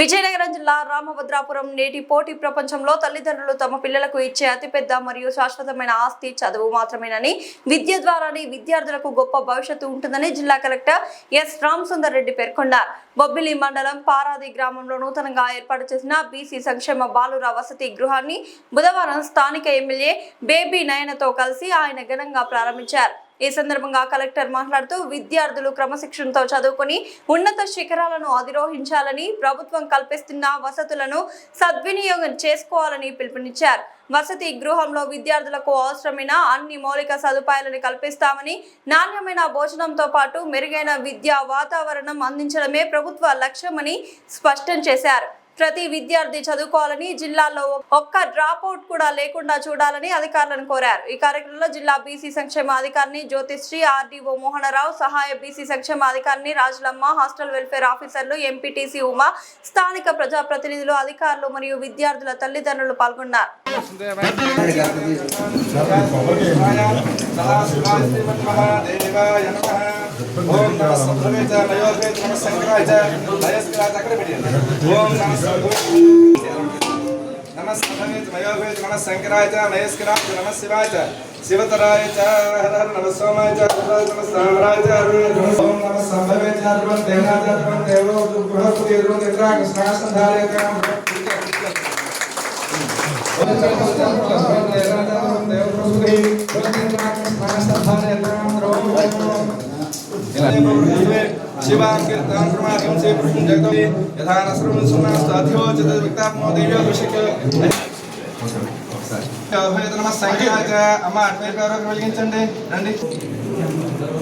విజయనగరం జిల్లా రామభద్రాపురం నేటి పోటీ ప్రపంచంలో తల్లిదండ్రులు తమ పిల్లలకు ఇచ్చే అతిపెద్ద మరియు శాశ్వతమైన ఆస్తి చదువు మాత్రమేనని, విద్య ద్వారానే విద్యార్థులకు గొప్ప భవిష్యత్తు ఉంటుందని జిల్లా కలెక్టర్ ఎస్ రామసుందర్ రెడ్డి పేర్కొన్నారు. బొబ్బిలి మండలం పారాది గ్రామంలో నూతనంగా ఏర్పాటు చేసిన బీసీ సంక్షేమ బాలుర వసతి గృహాన్ని బుధవారం స్థానిక ఎమ్మెల్యే బేబీ నయనతో కలిసి ఆయన ఘనంగా ప్రారంభించారు. ఈ సందర్భంగా కలెక్టర్ మాట్లాడుతూ విద్యార్థులు క్రమశిక్షణతో చదువుకొని ఉన్నత శిఖరాలను అధిరోహించాలని, ప్రభుత్వం కల్పిస్తున్న వసతులను సద్వినియోగం చేసుకోవాలని పిలుపునిచ్చారు. వసతి గృహంలో విద్యార్థులకు అవసరమైన అన్ని మౌలిక సదుపాయాలను కల్పిస్తామని, నాణ్యమైన భోజనంతో పాటు మెరుగైన విద్యా వాతావరణం అందించడమే ప్రభుత్వ లక్ష్యమని స్పష్టం చేశారు. ప్రతి విద్యార్థి చదువుకోవాలని, జిల్లాలో ఒక్క డ్రాప్ అవుట్ కూడా లేకుండా చూడాలని అధికారులను కోరారు. ఈ కార్యక్రమంలో జిల్లా బీసీ సంక్షేమ అధికారిని జ్యోతిశ్రీ, ఆర్డీఓ మోహనరావు, సహాయ బీసీ సంక్షేమ అధికారిని రాజులమ్మ, హాస్టల్ వెల్ఫేర్ ఆఫీసర్లు, ఎంపీటీసీ ఉమా, స్థానిక ప్రజాప్రతినిధులు, అధికారులు మరియు విద్యార్థుల తల్లిదండ్రులు పాల్గొన్నారు. शंकराय महेश्वराय नमः शिवाय शिवतराय हर हर नमः सोमाय नमः सामराय ओम नमः संभवे अर्वं देवनाथ अर्वं देवो बृहस्पति अर्वं इंद्राग स्नासंधारे काम शिवां कीर्तनं प्रमाणं से प्रभुं जगदे यथा नसरुं सुनास्ताधियो चतुर्विक्तात्मो देव्यो ऋषिक नमः संख्याय अम्मा अट्वै गारो వెలిగించండి రండి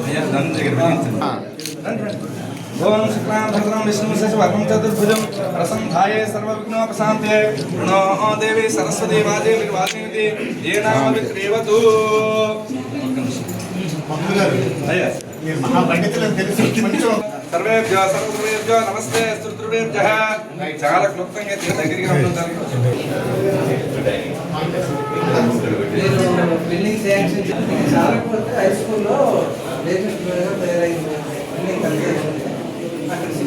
అయ్యా నంది దగ్గర వెలిగించండి ఓం శుక్లాం భద్రం విష్ణు శశివర్ణం చతుర్భుజం ప్రసన్నాయ సర్వవిఘ్నోపశాంతయే నమో దేవి సరస్వతి వాదేవి వాదేవి ఏనామ విక్రీవతు అయ్యా మీరు మహా పండితులను తెలుసు కొంచెం సర్వేభ్యో సర్వదేవేభ్యో నమస్తే స్తుత్రుభ్యః చాలా క్లుప్తంగా దగ్గరికి రమ్మంటారు. బిల్డింగ్ శాంక్షన్ చాలా హై స్కూల్లో లేటెస్ట్ బిల్డింగ్ తయారైంది. అన్ని కలిసి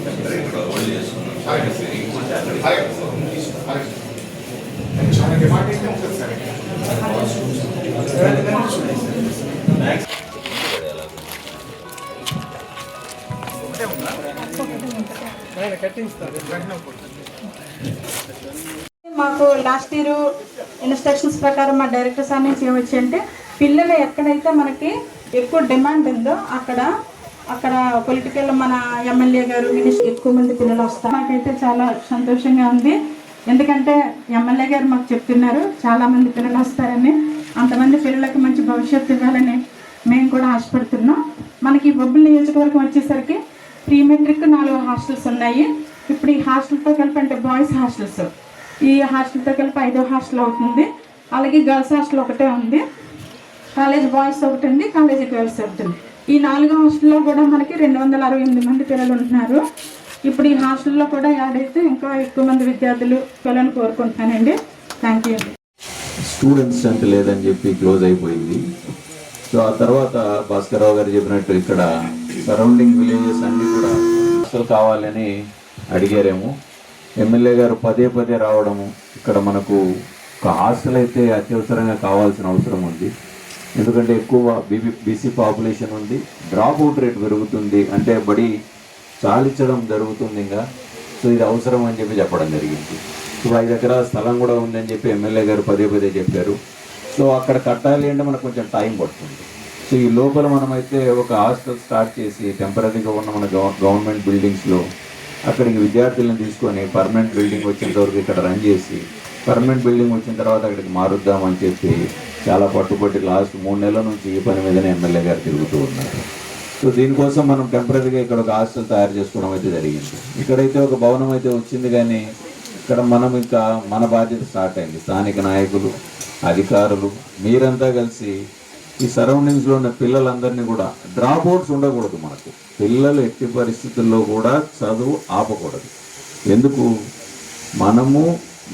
మాకు లాస్ట్ ఇయర్ ఇన్స్ట్రక్షన్స్ ప్రకారం మా డైరెక్టర్ సార్ నుంచి ఏమొచ్చి అంటే పిల్లలు ఎక్కడైతే మనకి ఎక్కువ డిమాండ్ ఉందో అక్కడ పొలిటికల్ మన ఎమ్మెల్యే గారు మినిస్టర్ ఎక్కువ మంది పిల్లలు వస్తారు. మాకైతే చాలా సంతోషంగా ఉంది. ఎందుకంటే ఎమ్మెల్యే గారు మాకు చెప్తున్నారు చాలామంది పిల్లలు వస్తారని, అంతమంది పిల్లలకి మంచి భవిష్యత్తు ఇవ్వాలని మేము కూడా ఆశపడుతున్నాం. మనకి బొబ్బిలి నియోజకవర్గం వచ్చేసరికి ప్రీ మెట్రిక్ 4 హాస్టల్స్ ఉన్నాయి. ఇప్పుడు ఈ హాస్టల్తో కలిపి అంటే బాయ్స్ హాస్టల్స్, ఈ హాస్టల్తో కలిపి 5వ హాస్టల్ అవుతుంది. అలాగే గర్ల్స్ హాస్టల్ ఒకటే ఉంది, కాలేజ్ బాయ్స్ ఒకటి ఉంది, కాలేజ్ గర్ల్స్ ఒకటి ఉంది. ఈ 4 హాస్టల్లో కూడా మనకి 268 మంది పిల్లలు ఉంటున్నారు. ఇప్పుడు ఈ హాస్టల్లో కూడా యాడ్ అయితే ఇంకా ఎక్కువ మంది విద్యార్థులు పిల్లలను కోరుకుంటున్నానండి. Thank you. స్టూడెంట్స్ స్ట్రెంత్ లేదని చెప్పి క్లోజ్ అయిపోయింది. సో ఆ తర్వాత భాస్కర్రావు గారు చెప్పినట్టు ఇక్కడ సరౌండింగ్ విలేజెస్ అన్నీ కూడా హాస్టల్ కావాలని అడిగారేమో. ఎమ్మెల్యే గారు పదే పదే రావడము, ఇక్కడ మనకు ఒక హాస్టల్ అయితే అత్యవసరంగా కావాల్సిన అవసరం ఉంది. ఎందుకంటే ఎక్కువ బీసీ పాపులేషన్ ఉంది, డ్రాప్ అవుట్ రేట్ పెరుగుతుంది, అంటే బడి చాలించడం జరుగుతుంది ఇంకా. సో ఇది అవసరం అని చెప్పి చెప్పడం జరిగింది. సో 5 ఎకరాల స్థలం కూడా ఉందని చెప్పి ఎమ్మెల్యే గారు పదే పదే చెప్పారు. సో అక్కడ కట్టాలి అంటే మనకు కొంచెం టైం పడుతుంది. సో ఈ లోపల మనమైతే ఒక హాస్టల్ స్టార్ట్ చేసి టెంపరీగా ఉన్న మన గవర్నమెంట్ బిల్డింగ్స్లో అక్కడికి విద్యార్థులను తీసుకొని పర్మనెంట్ బిల్డింగ్ వచ్చేంత వరకు ఇక్కడ రన్ చేసి, పర్మనెంట్ బిల్డింగ్ వచ్చిన తర్వాత అక్కడికి మారుద్దామని చెప్పి చాలా పట్టుబట్టి లాస్ట్ 3 నెలల నుంచి ఈ పని మీదనే ఎమ్మెల్యే గారు తిరుగుతూ ఉన్నారు. సో దీనికోసం మనం టెంపరీగా ఇక్కడ ఒక హాస్టల్ తయారు చేసుకోవడం అయితే జరిగింది. ఇక్కడైతే ఒక భవనం అయితే వచ్చింది, కానీ ఇక్కడ మనం ఇంకా మన బాధ్యత స్టార్ట్ అయింది. స్థానిక నాయకులు, అధికారులు, మీరంతా కలిసి ఈ సరౌండింగ్స్లో ఉన్న పిల్లలందరినీ కూడా డ్రాప్ అవుట్స్ ఉండకూడదు. మనకు పిల్లలు ఎట్టి పరిస్థితుల్లో కూడా చదువు ఆపకూడదు. ఎందుకు? మనము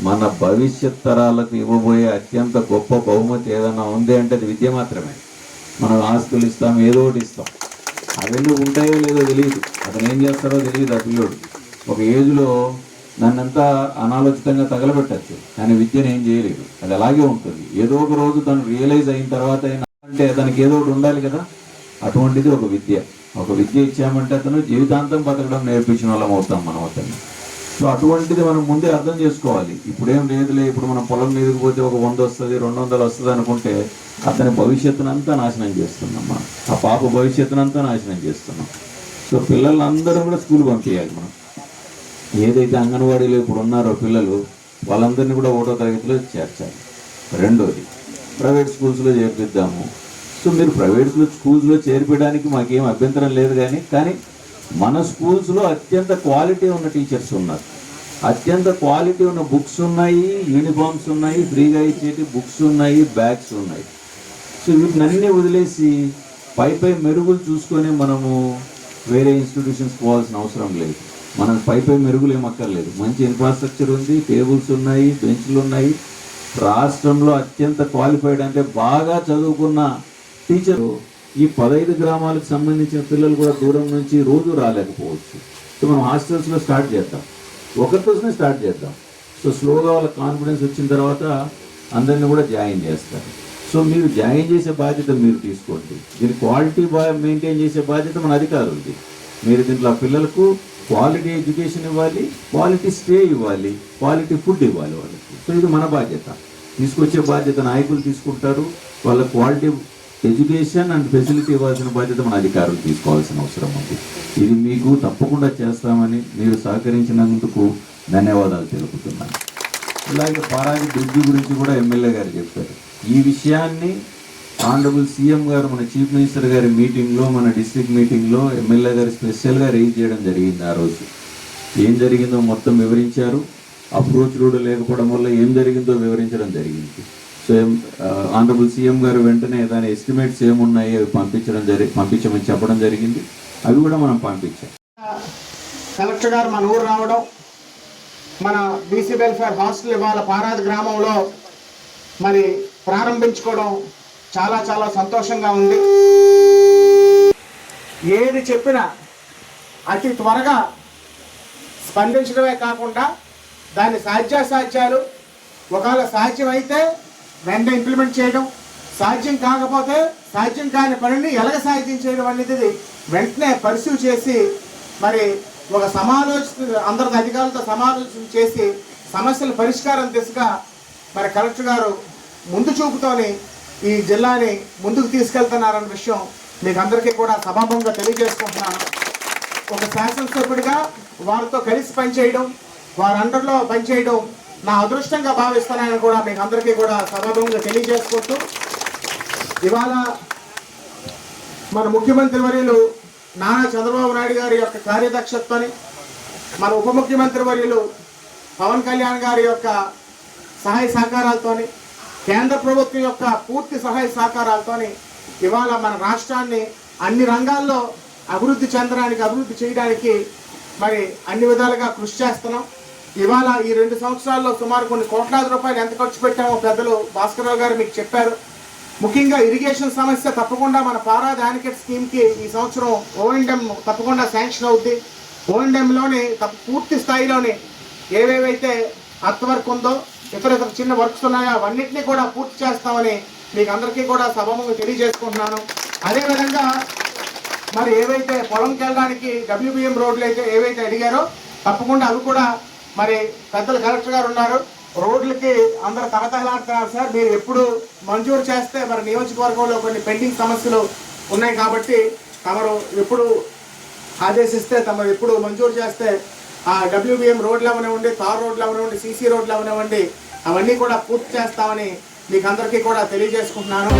మన భవిష్యత్ తరాలకు ఇవ్వబోయే అత్యంత గొప్ప బహుమతి ఏదైనా ఉంది అంటే అది విద్య మాత్రమే. మనం ఆస్తులు ఇస్తాం, ఏదో ఒకటి ఇస్తాం, అవన్నీ ఉంటాయో లేదో తెలియదు, అతను ఏం చేస్తారో తెలియదు. ఆ పిల్లోడు ఒక ఏజ్లో దాన్నంతా అనాలోచితంగా తగలబెట్టచ్చు, కానీ విద్యను ఏం చేయలేదు. అది అలాగే ఉంటుంది. ఏదో ఒక రోజు తను రియలైజ్ అయిన తర్వాత అయినా అంటే దానికి ఏదో ఒకటి ఉండాలి కదా. అటువంటిది ఒక విద్య. ఒక విద్య ఇచ్చామంటే అతను జీవితాంతం బతకడం నేర్పించిన వాళ్ళం అవుతాం మనం అతన్ని. సో అటువంటిది మనం ముందే అర్థం చేసుకోవాలి. ఇప్పుడేం లేదులే, ఇప్పుడు మనం పొలం మీదకి పోతే ఒక 100 వస్తుంది, 200 వస్తుంది అనుకుంటే అతని భవిష్యత్తునంతా నాశనం చేస్తున్నాం మనం. ఆ పాప భవిష్యత్తునంతా నాశనం చేస్తున్నాం. సో పిల్లలందరూ కూడా స్కూల్ పంపించాలి మనం. ఏదైతే అంగన్వాడీలో ఇప్పుడు ఉన్నారో పిల్లలు, వాళ్ళందరినీ కూడా 1వ తరగతిలో చేర్చాలి. రెండోది, ప్రైవేట్ స్కూల్స్లో చేర్పిద్దాము. సో మీరు ప్రైవేట్ స్కూల్స్లో చేర్పడానికి మాకేం అభ్యంతరం లేదు, కానీ మన స్కూల్స్లో అత్యంత క్వాలిటీ ఉన్న టీచర్స్ ఉన్నారు, అత్యంత క్వాలిటీ ఉన్న బుక్స్ ఉన్నాయి, యూనిఫామ్స్ ఉన్నాయి, ఫ్రీగా ఇచ్చేటి బుక్స్ ఉన్నాయి, బ్యాగ్స్ ఉన్నాయి. సో వీటినన్నీ వదిలేసి పై మెరుగులు చూసుకొని మనము వేరే ఇన్స్టిట్యూషన్స్ పోవాల్సిన అవసరం లేదు. మనం పై మెరుగులు ఏమక్కర్లేదు. మంచి ఇన్ఫ్రాస్ట్రక్చర్ ఉంది, టేబుల్స్ ఉన్నాయి, బెంచ్లు ఉన్నాయి. రాష్ట్రంలో అత్యంత క్వాలిఫైడ్ అంటే బాగా చదువుకున్న టీచరు ఈ 15 గ్రామాలకు సంబంధించిన పిల్లలు కూడా దూరం నుంచి రోజు రాలేకపోవచ్చు. సో మనం హాస్టల్స్లో స్టార్ట్ చేద్దాం, ఒకరితోనే స్టార్ట్ చేద్దాం. సో స్లోగా వాళ్ళకి కాన్ఫిడెన్స్ వచ్చిన తర్వాత అందరినీ కూడా జాయిన్ చేస్తారు. సో మీరు జాయిన్ చేసే బాధ్యత మీరు తీసుకోండి. దీని క్వాలిటీ మెయింటైన్ చేసే బాధ్యత మన అధికారులది. మీరు దీంట్లో పిల్లలకు క్వాలిటీ ఎడ్యుకేషన్ ఇవ్వాలి, క్వాలిటీ స్టే ఇవ్వాలి, క్వాలిటీ ఫుడ్ ఇవ్వాలి వాళ్ళకి. సో ఇది మన బాధ్యత. తీసుకొచ్చే బాధ్యత నాయకులు తీసుకుంటారు. వాళ్ళ క్వాలిటీ ఎడ్యుకేషన్ అండ్ ఫెసిలిటీ ఇవ్వాల్సిన బాధ్యత మన అధికారులు తీసుకోవాల్సిన అవసరం ఉంది. ఇది మీకు తప్పకుండా చేస్తామని మీరు సహకరించినందుకు ధన్యవాదాలు తెలుపుతున్నాను. ఇలాగే పారాది బ్రిడ్జ్ గురించి కూడా ఎమ్మెల్యే గారు చెప్పారు. ఈ విషయాన్ని ఆనరబుల్ సీఎం గారు మన చీఫ్ మినిస్టర్ గారి మీటింగ్లో, మన డిస్ట్రిక్ట్ మీటింగ్లో ఎమ్మెల్యే గారు స్పెషల్గా రైజ్ చేయడం జరిగింది. ఆ రోజు ఏం జరిగిందో మొత్తం వివరించారు. అప్రోచ్ రోడ్ లేకపోవడం వల్ల ఏం జరిగిందో వివరించడం జరిగింది. సో ఆనరబుల్ సీఎం గారు వెంటనే దాని ఎస్టిమేట్స్ ఏమున్నాయి అవి పంపించమని చెప్పడం జరిగింది. అవి కూడా మనం పంపించాం. కలెక్టర్ గారు మన ఊరు రావడం, మన బీసీ వెల్ఫేర్ హాస్టల్ ఇవాళ పారాది గ్రామంలో మరి ప్రారంభించుకోవడం చాలా చాలా సంతోషంగా ఉంది. ఏది చెప్పినా అతి త్వరగా స్పందించడమే కాకుండా దాని సాధ్యాసాధ్యాలు, ఒకవేళ సాధ్యమైతే వెంటనే ఇంప్లిమెంట్ చేయడం, సాధ్యం కాకపోతే సాధ్యం కాని పనిని ఎలాగ సాధ్యం చేయడం అనేది వెంటనే పరిశీలి చేసి మరి ఒక అందరి అధికారులతో సమాలోచన చేసి సమస్యల పరిష్కారం దిశగా మరి కలెక్టర్ గారు ముందు చూపుతోని ఈ జిల్లాని ముందుకు తీసుకెళ్తున్నారన్న విషయం మీకు అందరికీ కూడా సభాముఖంగా తెలియజేసుకుంటున్నాను. ఒక శాసనసభ్యుడిగా వారితో కలిసి పనిచేయడం, వారి అండర్లో పనిచేయడం నా అదృష్టంగా భావిస్తున్నానని కూడా మీకు అందరికీ కూడా సభాముఖంగా తెలియజేసుకుంటూ, ఇవాళ మన ముఖ్యమంత్రి వర్యులు నారా చంద్రబాబు నాయుడు గారి యొక్క కార్యదక్షతతోని, మన ఉప ముఖ్యమంత్రి వర్యులు పవన్ కళ్యాణ్ గారి యొక్క సహాయ సహకారాలతోని, కేంద్ర ప్రభుత్వం యొక్క పూర్తి సహాయ సహకారాలతోని ఇవాళ మన రాష్ట్రాన్ని అన్ని రంగాల్లో అభివృద్ధి చేయడానికి మరి అన్ని విధాలుగా కృషి చేస్తున్నాం. ఇవాళ ఈ 2 సంవత్సరాల్లో సుమారు కొన్ని కోట్లాది రూపాయలు ఎంత ఖర్చు పెట్టామో పెద్దలు భాస్కర్రావు గారు మీకు చెప్పారు. ముఖ్యంగా ఇరిగేషన్ సమస్య తప్పకుండా మన పారాది యానికెట్ స్కీమ్కి ఈ సంవత్సరం O&M తప్పకుండా శాంక్షన్ అవుద్ది. O&Mలోని పూర్తి స్థాయిలోని ఏవేవైతే అర్త్ వర్క్ ఉందో, ఇతర చిన్న వర్క్స్ ఉన్నాయో అవన్నింటినీ కూడా పూర్తి చేస్తామని మీకు అందరికీ కూడా సభముగా తెలియజేసుకుంటున్నాను. అదేవిధంగా మరి ఏవైతే పొలంకి వెళ్ళడానికి WBM రోడ్లు అయితే ఏవైతే అడిగారో తప్పకుండా అవి కూడా మరి పెద్దలు కలెక్టర్ గారు ఉన్నారు, రోడ్లకి అందరూ తహతహలాడుతున్నారు సార్. మీరు ఎప్పుడు మంజూరు చేస్తే మరి నియోజకవర్గంలో కొన్ని పెండింగ్ సమస్యలు ఉన్నాయి కాబట్టి తమరు ఎప్పుడు ఆదేశిస్తే, తమరు ఎప్పుడు మంజూరు చేస్తే ఆ WBM రోడ్లు అవనివ్వండి, తార్ రోడ్లు అవనివ్వండి, CC రోడ్లు అవనివ్వండి, అవన్నీ కూడా పూర్తి చేస్తామని మీకు అందరికీ కూడా తెలియజేసుకుంటున్నాను.